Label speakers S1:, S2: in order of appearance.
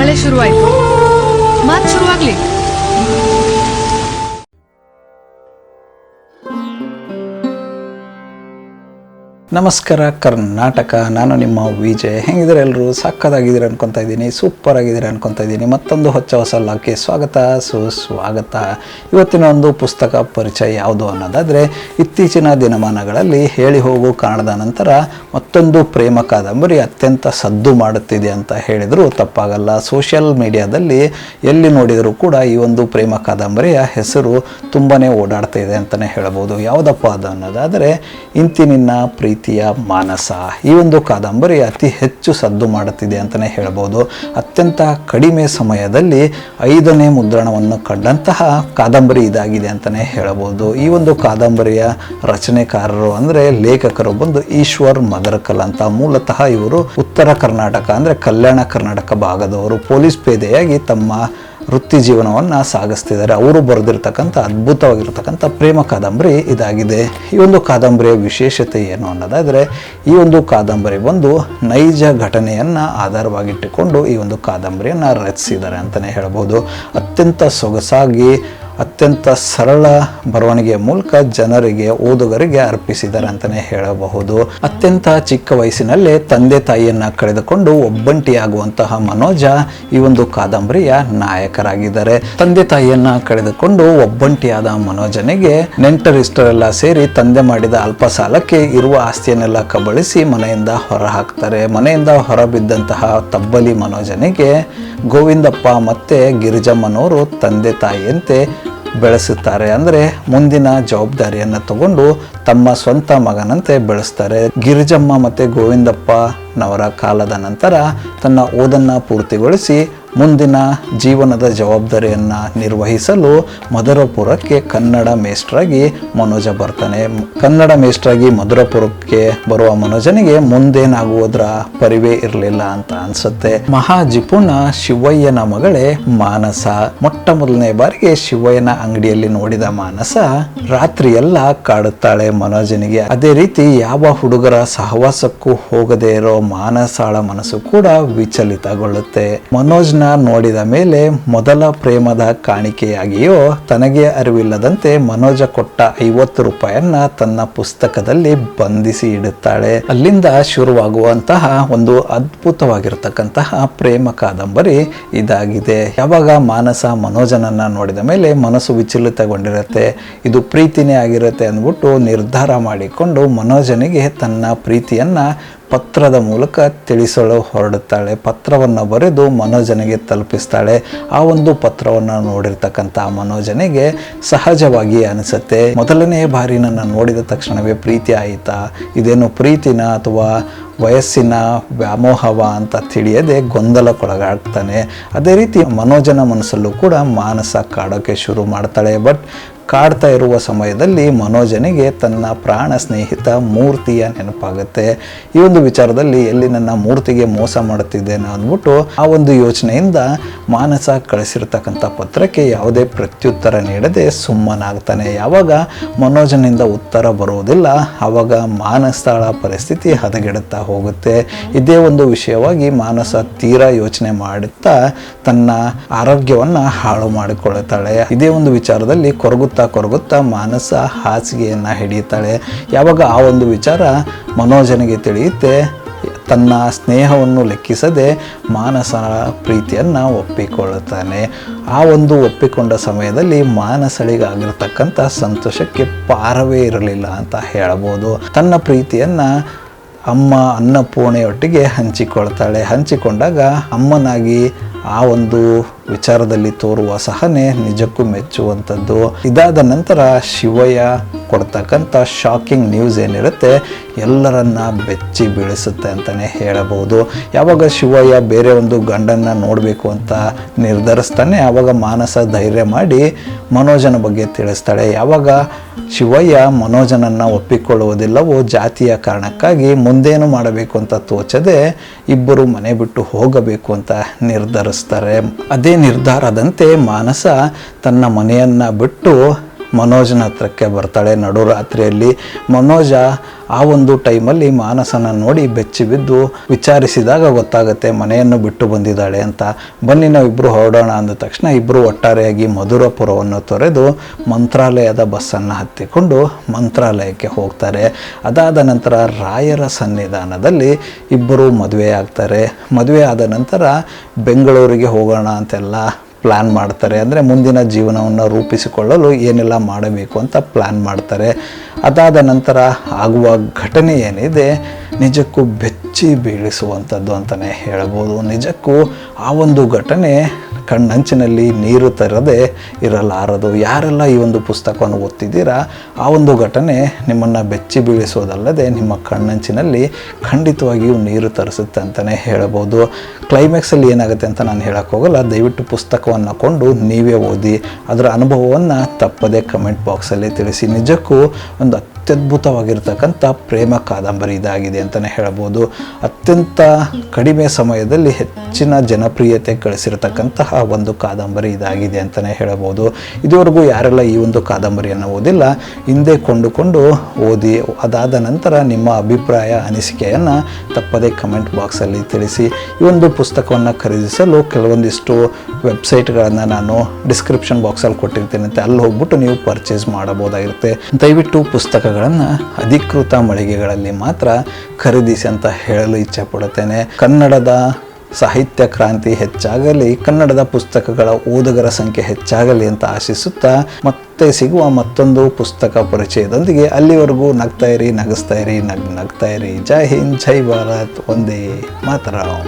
S1: ಮಳೆ ಶುರುವಾಯ್ತು. ಮಾತು ಶುರುವಾಗ್ಲಿ.
S2: ನಮಸ್ಕಾರ ಕರ್ನಾಟಕ, ನಾನು ನಿಮ್ಮ ವಿಜಯ್. ಹೆಂಗಿದ್ರೆ ಎಲ್ಲರೂ ಸಕ್ಕದಾಗಿದ್ದೀರ ಅನ್ಕೊತಾ ಇದ್ದೀನಿ, ಸೂಪರ್ ಆಗಿದ್ದೀರ ಅನ್ಕೊತಾ ಇದ್ದೀನಿ. ಮತ್ತೊಂದು ಹೊಸ ಲಾಕ್ಕೆ ಸ್ವಾಗತ ಸುಸ್ವಾಗತ. ಇವತ್ತಿನ ಒಂದು ಪುಸ್ತಕ ಪರಿಚಯ ಯಾವುದು ಅನ್ನೋದಾದರೆ, ಇತ್ತೀಚಿನ ದಿನಮಾನಗಳಲ್ಲಿ ಹೇಳಿ ಹೋಗು ಕಾಣದ ನಂತರ ಮತ್ತೊಂದು ಪ್ರೇಮ ಕಾದಂಬರಿ ಅತ್ಯಂತ ಸದ್ದು ಮಾಡುತ್ತಿದೆ ಅಂತ ಹೇಳಿದರೂ ತಪ್ಪಾಗಲ್ಲ. ಸೋಷಿಯಲ್ ಮೀಡಿಯಾದಲ್ಲಿ ಎಲ್ಲಿ ನೋಡಿದರೂ ಕೂಡ ಈ ಒಂದು ಪ್ರೇಮ ಕಾದಂಬರಿಯ ಹೆಸರು ತುಂಬಾ ಓಡಾಡ್ತಾ ಇದೆ ಅಂತಲೇ ಹೇಳಬಹುದು. ಯಾವುದಪ್ಪ ಅದು ಅನ್ನೋದಾದರೆ ಇಂತಿನಿನ್ನ ಪ್ರೀತಿಯ ಮಾನಸ. ಈ ಒಂದು ಕಾದಂಬರಿ ಅತಿ ಹೆಚ್ಚು ಸದ್ದು ಮಾಡುತ್ತಿದೆ ಅಂತಲೇ ಹೇಳಬಹುದು. ಅತ್ಯಂತ ಕಡಿಮೆ ಸಮಯದಲ್ಲಿ 5ನೇ ಮುದ್ರಣವನ್ನು ಕಂಡಂತಹ ಕಾದಂಬರಿ ಇದಾಗಿದೆ ಅಂತಲೇ ಹೇಳಬಹುದು. ಈ ಒಂದು ಕಾದಂಬರಿಯ ರಚನೆಕಾರರು ಅಂದರೆ ಲೇಖಕರು ಬಂದು ಈಶ್ವರ್ ಮದರಕಲ್ ಅಂತ. ಮೂಲತಃ ಇವರು ಉತ್ತರ ಕರ್ನಾಟಕ ಅಂದರೆ ಕಲ್ಯಾಣ ಕರ್ನಾಟಕ ಭಾಗದವರು. ಪೊಲೀಸ್ ಪೇದೆಯಾಗಿ ತಮ್ಮ ವೃತ್ತಿ ಜೀವನವನ್ನು ಸಾಗಿಸ್ತಿದ್ದಾರೆ. ಅವರು ಬರೆದಿರ್ತಕ್ಕಂಥ ಅದ್ಭುತವಾಗಿರ್ತಕ್ಕಂಥ ಪ್ರೇಮ ಕಾದಂಬರಿ ಇದಾಗಿದೆ. ಈ ಒಂದು ಕಾದಂಬರಿಯ ವಿಶೇಷತೆ ಏನು ಅನ್ನೋದಾದರೆ, ಈ ಒಂದು ಕಾದಂಬರಿ ಬಂದು ನೈಜ ಘಟನೆಯನ್ನು ಆಧಾರವಾಗಿಟ್ಟುಕೊಂಡು ಈ ಒಂದು ಕಾದಂಬರಿಯನ್ನು ರಚಿಸಿದ್ದಾರೆ ಅಂತಲೇ ಹೇಳ್ಬೋದು. ಅತ್ಯಂತ ಸೊಗಸಾಗಿ ಅತ್ಯಂತ ಸರಳ ಬರವಣಿಗೆಯ ಮೂಲಕ ಜನರಿಗೆ, ಓದುಗರಿಗೆ ಅರ್ಪಿಸಿದ್ದಾರೆ ಅಂತಲೇ ಹೇಳಬಹುದು. ಅತ್ಯಂತ ಚಿಕ್ಕ ವಯಸ್ಸಿನಲ್ಲೇ ತಂದೆ ತಾಯಿಯನ್ನು ಕಳೆದುಕೊಂಡು ಒಬ್ಬಂಟಿಯಾಗುವಂತಹ ಮನೋಜ ಈ ಒಂದು ಕಾದಂಬರಿಯ ನಾಯಕರಾಗಿದ್ದಾರೆ. ತಂದೆ ತಾಯಿಯನ್ನು ಕಳೆದುಕೊಂಡು ಒಬ್ಬಂಟಿಯಾದ ಮನೋಜನಿಗೆ ನೆಂಟರಿಷ್ಟರೆಲ್ಲ ಸೇರಿ ತಂದೆ ಮಾಡಿದ ಅಲ್ಪ ಸಾಲಕ್ಕೆ ಇರುವ ಆಸ್ತಿಯನ್ನೆಲ್ಲ ಕಬಳಿಸಿ ಮನೆಯಿಂದ ಹೊರ ಹಾಕ್ತಾರೆ. ಮನೆಯಿಂದ ಹೊರಬಿದ್ದಂತಹ ತಬ್ಬಲಿ ಮನೋಜನಿಗೆ ಗೋವಿಂದಪ್ಪ ಮತ್ತು ಗಿರಿಜಮ್ಮನವರು ತಂದೆ ತಾಯಿಯಂತೆ ಬೆಳೆಸುತ್ತಾರೆ. ಅಂದರೆ ಮುಂದಿನ ಜವಾಬ್ದಾರಿಯನ್ನು ತಗೊಂಡು ತಮ್ಮ ಸ್ವಂತ ಮಗನಂತೆ ಬೆಳೆಸ್ತಾರೆ. ಗಿರಿಜಮ್ಮ ಮತ್ತು ಗೋವಿಂದಪ್ಪನವರ ಕಾಲದ ನಂತರ ತನ್ನ ಓದನ್ನು ಪೂರ್ತಿಗೊಳಿಸಿ ಮುಂದಿನ ಜೀವನದ ಜವಾಬ್ದಾರಿಯನ್ನು ನಿರ್ವಹಿಸಲು ಮಧುರಪುರಕ್ಕೆ ಕನ್ನಡ ಮೇಷ್ಟ್ರಾಗಿ ಮನೋಜ ಬರ್ತಾನೆ. ಕನ್ನಡ ಮೇಷ್ಟ್ರಾಗಿ ಮಧುರಪುರಕ್ಕೆ ಬರುವ ಮನೋಜನಿಗೆ ಮುಂದೇನಾಗುವುದರ ಪರಿವೇ ಇರಲಿಲ್ಲ ಅಂತ ಅನ್ಸುತ್ತೆ. ಮಹಾಜಿಪುಣ ಶಿವಯ್ಯನ ಮಗಳೇ ಮಾನಸ. ಮೊಟ್ಟ ಮೊದಲನೇ ಬಾರಿಗೆ ಶಿವಯ್ಯನ ಅಂಗಡಿಯಲ್ಲಿ ನೋಡಿದ ಮಾನಸ ರಾತ್ರಿ ಎಲ್ಲ ಕಾಡುತ್ತಾಳೆ ಮನೋಜನಿಗೆ. ಅದೇ ರೀತಿ ಯಾವ ಹುಡುಗರ ಸಹವಾಸಕ್ಕೂ ಹೋಗದೇ ಇರೋ ಮಾನಸಾಳ ಮನಸ್ಸು ಕೂಡ ವಿಚಲಿತಗೊಳ್ಳುತ್ತೆ. ಮನೋಜ್ನ ನೋಡಿದ ಮೇಲೆ ಮೊದಲ ಪ್ರೇಮದ ಕಾಣಿಕೆಯಾಗಿಯೋ ತನಗೆ ಅರಿವಿಲ್ಲದಂತೆ ಮನೋಜ ಕೊಟ್ಟ 50 ರೂಪಾಯಿಯನ್ನ ತನ್ನ ಪುಸ್ತಕದಲ್ಲಿ ಬಂಧಿಸಿ ಇಡುತ್ತಾಳೆ. ಅಲ್ಲಿಂದ ಶುರುವಾಗುವಂತಹ ಒಂದು ಅದ್ಭುತವಾಗಿರತಕ್ಕಂತಹ ಪ್ರೇಮ ಕಾದಂಬರಿ ಇದಾಗಿದೆ. ಯಾವಾಗ ಮಾನಸ ಮನೋಜನನ್ನ ನೋಡಿದ ಮೇಲೆ ಮನಸ್ಸು ವಿಚಲಿತಗೊಂಡಿರುತ್ತೆ, ಇದು ಪ್ರೀತಿನೇ ಆಗಿರುತ್ತೆ ಅಂದ್ಬಿಟ್ಟು ನಿರ್ಧಾರ ಮಾಡಿಕೊಂಡು ಮನೋಜನಿಗೆ ತನ್ನ ಪ್ರೀತಿಯನ್ನ ಪತ್ರದ ಮೂಲಕ ತಿಳಿಸಲು ಹೊರಡುತ್ತಾಳೆ. ಪತ್ರವನ್ನು ಬರೆದು ಮನೋಜನಿಗೆ ತಲುಪಿಸ್ತಾಳೆ. ಆ ಒಂದು ಪತ್ರವನ್ನು ನೋಡಿರ್ತಕ್ಕಂಥ ಮನೋಜನಿಗೆ ಸಹಜವಾಗಿ ಅನಿಸುತ್ತೆ, ಮೊದಲನೇ ಬಾರಿ ನನ್ನ ನೋಡಿದ ತಕ್ಷಣವೇ ಪ್ರೀತಿ ಆಯಿತಾ, ಇದೇನು ಪ್ರೀತಿನ ಅಥವಾ ವಯಸ್ಸಿನ ವ್ಯಾಮೋಹವ ಅಂತ ತಿಳಿಯದೆ ಗೊಂದಲಕ್ಕೊಳಗಾಗ್ತಾನೆ. ಅದೇ ರೀತಿ ಮನೋಜನ ಮನಸ್ಸಲ್ಲೂ ಕೂಡ ಮಾನಸ ಕಾಡೋಕ್ಕೆ ಶುರು ಮಾಡ್ತಾಳೆ. ಬಟ್ ಕಾಡ್ತಾ ಇರುವ ಸಮಯದಲ್ಲಿ ಮನೋಜನಿಗೆ ತನ್ನ ಪ್ರಾಣ ಸ್ನೇಹಿತ ಮೂರ್ತಿಯ ನೆನಪಾಗುತ್ತೆ. ಈ ಒಂದು ವಿಚಾರದಲ್ಲಿ ಎಲ್ಲಿ ನನ್ನ ಮೂರ್ತಿಗೆ ಮೋಸ ಮಾಡುತ್ತಿದ್ದೇನೆ ಅಂದ್ಬಿಟ್ಟು ಆ ಒಂದು ಯೋಚನೆಯಿಂದ ಮಾನಸ ಕಳಿಸಿರ್ತಕ್ಕಂಥ ಪತ್ರಕ್ಕೆ ಯಾವುದೇ ಪ್ರತ್ಯುತ್ತರ ನೀಡದೆ ಸುಮ್ಮನಾಗ್ತಾನೆ. ಯಾವಾಗ ಮನೋಜನಿಂದ ಉತ್ತರ ಬರುವುದಿಲ್ಲ ಆವಾಗ ಮಾನಸಳ ಪರಿಸ್ಥಿತಿ ಹದಗೆಡುತ್ತಾ ಹೋಗುತ್ತೆ. ಇದೇ ಒಂದು ವಿಷಯವಾಗಿ ಮಾನಸ ತೀರಾ ಯೋಚನೆ ಮಾಡುತ್ತಾ ತನ್ನ ಆರೋಗ್ಯವನ್ನು ಹಾಳು ಮಾಡಿಕೊಳ್ಳುತ್ತಾಳೆ. ಇದೇ ಒಂದು ವಿಚಾರದಲ್ಲಿ ಕೊರಗುತ್ತಾ ಮಾನಸ ಹಾಸಿಗೆಯನ್ನು ಹಿಡಿಯುತ್ತಾಳೆ. ಯಾವಾಗ ಆ ಒಂದು ವಿಚಾರ ಮನೋಜನಿಗೆ ತಿಳಿಯುತ್ತೆ, ತನ್ನ ಸ್ನೇಹವನ್ನು ಲೆಕ್ಕಿಸದೆ ಮಾನಸನ ಪ್ರೀತಿಯನ್ನು ಒಪ್ಪಿಕೊಳ್ಳುತ್ತಾನೆ. ಆ ಒಂದು ಒಪ್ಪಿಕೊಂಡ ಸಮಯದಲ್ಲಿ ಮಾನಸಳಿಗಾಗಿರ್ತಕ್ಕಂಥ ಸಂತೋಷಕ್ಕೆ ಪಾರವೇ ಇರಲಿಲ್ಲ ಅಂತ ಹೇಳಬಹುದು. ತನ್ನ ಪ್ರೀತಿಯನ್ನು ಅಮ್ಮ ಅನ್ನಪೂರ್ಣೆಯೊಟ್ಟಿಗೆ ಹಂಚಿಕೊಳ್ತಾಳೆ. ಹಂಚಿಕೊಂಡಾಗ ಅಮ್ಮನಾಗಿ ಆ ಒಂದು ವಿಚಾರದಲ್ಲಿ ತೋರುವ ಸಹನೆ ನಿಜಕ್ಕೂ ಮೆಚ್ಚುವಂಥದ್ದು. ಇದಾದ ನಂತರ ಶಿವಯ್ಯ ಕೊಡ್ತಕ್ಕಂಥ ಶಾಕಿಂಗ್ ನ್ಯೂಸ್ ಏನಿರುತ್ತೆ ಎಲ್ಲರನ್ನ ಬೆಚ್ಚಿ ಬೀಳಿಸುತ್ತೆ ಅಂತಲೇ ಹೇಳಬಹುದು. ಯಾವಾಗ ಶಿವಯ್ಯ ಬೇರೆ ಒಂದು ಗಂಡನ್ನು ನೋಡಬೇಕು ಅಂತ ನಿರ್ಧರಿಸ್ತಾನೆ ಆವಾಗ ಮಾನಸ ಧೈರ್ಯ ಮಾಡಿ ಮನೋಜನ ಬಗ್ಗೆ ತಿಳಿಸ್ತಾಳೆ. ಯಾವಾಗ ಶಿವಯ್ಯ ಮನೋಜನನ್ನು ಒಪ್ಪಿಕೊಳ್ಳುವುದಿಲ್ಲವೋ ಜಾತಿಯ ಕಾರಣಕ್ಕಾಗಿ ಮುಂದೇನು ಮಾಡಬೇಕು ಅಂತ ತೋಚದೆ ಇಬ್ಬರು ಮನೆ ಬಿಟ್ಟು ಹೋಗಬೇಕು ಅಂತ ನಿರ್ಧರಿಸ್ತಾರೆ. ಅದೇ ನಿರ್ಧಾರದಂತೆ ಮಾನಸ ತನ್ನ ಮನೆಯನ್ನು ಬಿಟ್ಟು ಮನೋಜನ ಹತ್ರಕ್ಕೆ ಬರ್ತಾಳೆ ನಡುರಾತ್ರಿಯಲ್ಲಿ. ಮನೋಜ ಆ ಒಂದು ಟೈಮಲ್ಲಿ ಮಾನಸನ ನೋಡಿ ಬೆಚ್ಚಿ ಬಿದ್ದು ವಿಚಾರಿಸಿದಾಗ ಗೊತ್ತಾಗುತ್ತೆ ಮನೆಯನ್ನು ಬಿಟ್ಟು ಬಂದಿದ್ದಾಳೆ ಅಂತ. ಬನ್ನಿ ನಾವು ಇಬ್ಬರು ಹೊರಡೋಣ ಅಂದ ತಕ್ಷಣ ಇಬ್ಬರು ಒಟ್ಟಾರೆಯಾಗಿ ಮಧುರಪುರವನ್ನು ತೊರೆದು ಮಂತ್ರಾಲಯದ ಬಸ್ಸನ್ನು ಹತ್ತಿಕೊಂಡು ಮಂತ್ರಾಲಯಕ್ಕೆ ಹೋಗ್ತಾರೆ. ಅದಾದ ನಂತರ ರಾಯರ ಸನ್ನಿಧಾನದಲ್ಲಿ ಇಬ್ಬರು ಮದುವೆ ಆಗ್ತಾರೆ. ಮದುವೆ ಆದ ನಂತರ ಬೆಂಗಳೂರಿಗೆ ಹೋಗೋಣ ಅಂತೆಲ್ಲ ಪ್ಲ್ಯಾನ್ ಮಾಡ್ತಾರೆ. ಅಂದರೆ ಮುಂದಿನ ಜೀವನವನ್ನು ರೂಪಿಸಿಕೊಳ್ಳಲು ಏನೆಲ್ಲ ಮಾಡಬೇಕು ಅಂತ ಪ್ಲ್ಯಾನ್ ಮಾಡ್ತಾರೆ. ಅದಾದ ನಂತರ ಆಗುವ ಘಟನೆ ಏನಿದೆ ನಿಜಕ್ಕೂ ಬೆಚ್ಚಿ ಬೀಳಿಸುವಂಥದ್ದು ಅಂತಲೇ ಹೇಳ್ಬೋದು. ನಿಜಕ್ಕೂ ಆ ಒಂದು ಘಟನೆ ಕಣ್ಣಂಚಿನಲ್ಲಿ ನೀರು ತರದೆ ಇರಲಾರದು. ಯಾರೆಲ್ಲ ಈ ಒಂದು ಪುಸ್ತಕವನ್ನು ಓದ್ತಿದ್ದೀರಾ ಆ ಒಂದು ಘಟನೆ ನಿಮ್ಮನ್ನು ಬೆಚ್ಚಿ ಬೀಳಿಸೋದಲ್ಲದೆ ನಿಮ್ಮ ಕಣ್ಣಂಚಿನಲ್ಲಿ ಖಂಡಿತವಾಗಿಯೂ ನೀರು ತರಿಸುತ್ತೆ ಅಂತಲೇ ಹೇಳ್ಬೋದು. ಕ್ಲೈಮ್ಯಾಕ್ಸಲ್ಲಿ ಏನಾಗುತ್ತೆ ಅಂತ ನಾನು ಹೇಳಕ್ಕೆ ಹೋಗಲ್ಲ. ದಯವಿಟ್ಟು ಪುಸ್ತಕವನ್ನು ಕೊಂಡು ನೀವೇ ಓದಿ, ಅದರ ಅನುಭವವನ್ನು ತಪ್ಪದೆ ಕಮೆಂಟ್ ಬಾಕ್ಸಲ್ಲಿ ತಿಳಿಸಿ. ನಿಜಕ್ಕೂ ಒಂದು ಅತ್ಯದ್ಭುತವಾಗಿರ್ತಕ್ಕಂಥ ಪ್ರೇಮ ಕಾದಂಬರಿ ಇದಾಗಿದೆ ಅಂತಲೇ ಹೇಳ್ಬೋದು. ಅತ್ಯಂತ ಕಡಿಮೆ ಸಮಯದಲ್ಲಿ ಹೆಚ್ಚಿನ ಜನಪ್ರಿಯತೆ ಗಳಿಸಿರತಕ್ಕಂತಹ ಒಂದು ಕಾದಂಬರಿ ಇದಾಗಿದೆ ಅಂತಲೇ ಹೇಳ್ಬೋದು. ಇದುವರೆಗೂ ಯಾರೆಲ್ಲ ಈ ಒಂದು ಕಾದಂಬರಿಯನ್ನು ಓದಿಲ್ಲ ಹಿಂದೆ ಕೊಂಡುಕೊಂಡು ಓದಿ. ಅದಾದ ನಂತರ ನಿಮ್ಮ ಅಭಿಪ್ರಾಯ ಅನಿಸಿಕೆಯನ್ನು ತಪ್ಪದೇ ಕಮೆಂಟ್ ಬಾಕ್ಸಲ್ಲಿ ತಿಳಿಸಿ. ಈ ಒಂದು ಪುಸ್ತಕವನ್ನು ಖರೀದಿಸಲು ಕೆಲವೊಂದಿಷ್ಟು ವೆಬ್ಸೈಟ್ಗಳನ್ನು ನಾನು ಡಿಸ್ಕ್ರಿಪ್ಷನ್ ಬಾಕ್ಸಲ್ಲಿ ಕೊಟ್ಟಿರ್ತೀನಿ ಅಂತ ಅಲ್ಲಿ ಹೋಗ್ಬಿಟ್ಟು ನೀವು ಪರ್ಚೇಸ್ ಮಾಡಬಹುದಾಗಿರುತ್ತೆ. ದಯವಿಟ್ಟು ಪುಸ್ತಕಗಳನ್ನು ಅಧಿಕೃತ ಮಳಿಗೆಗಳಲ್ಲಿ ಮಾತ್ರ ಖರೀದಿಸಿ ಅಂತ ಹೇಳಲು ಇಚ್ಛೆ ಪಡುತ್ತೇನೆ. ಕನ್ನಡದ ಸಾಹಿತ್ಯ ಕ್ರಾಂತಿ ಹೆಚ್ಚಾಗಲಿ, ಕನ್ನಡದ ಪುಸ್ತಕಗಳ ಓದುಗರ ಸಂಖ್ಯೆ ಹೆಚ್ಚಾಗಲಿ ಅಂತ ಆಶಿಸುತ್ತಾ ಮತ್ತೆ ಸಿಗುವ ಮತ್ತೊಂದು ಪುಸ್ತಕ ಪರಿಚಯದೊಂದಿಗೆ. ಅಲ್ಲಿವರೆಗೂ ನಗ್ತಾ ಇರಿ, ನಗಿಸ್ತಾ ಇರಿ, ನಗ್ತಾ ಇರಿ. ಜೈ ಹಿಂದ್, ಜೈ ಭಾರತ್, ವಂದೇ ಮಾತರಂ.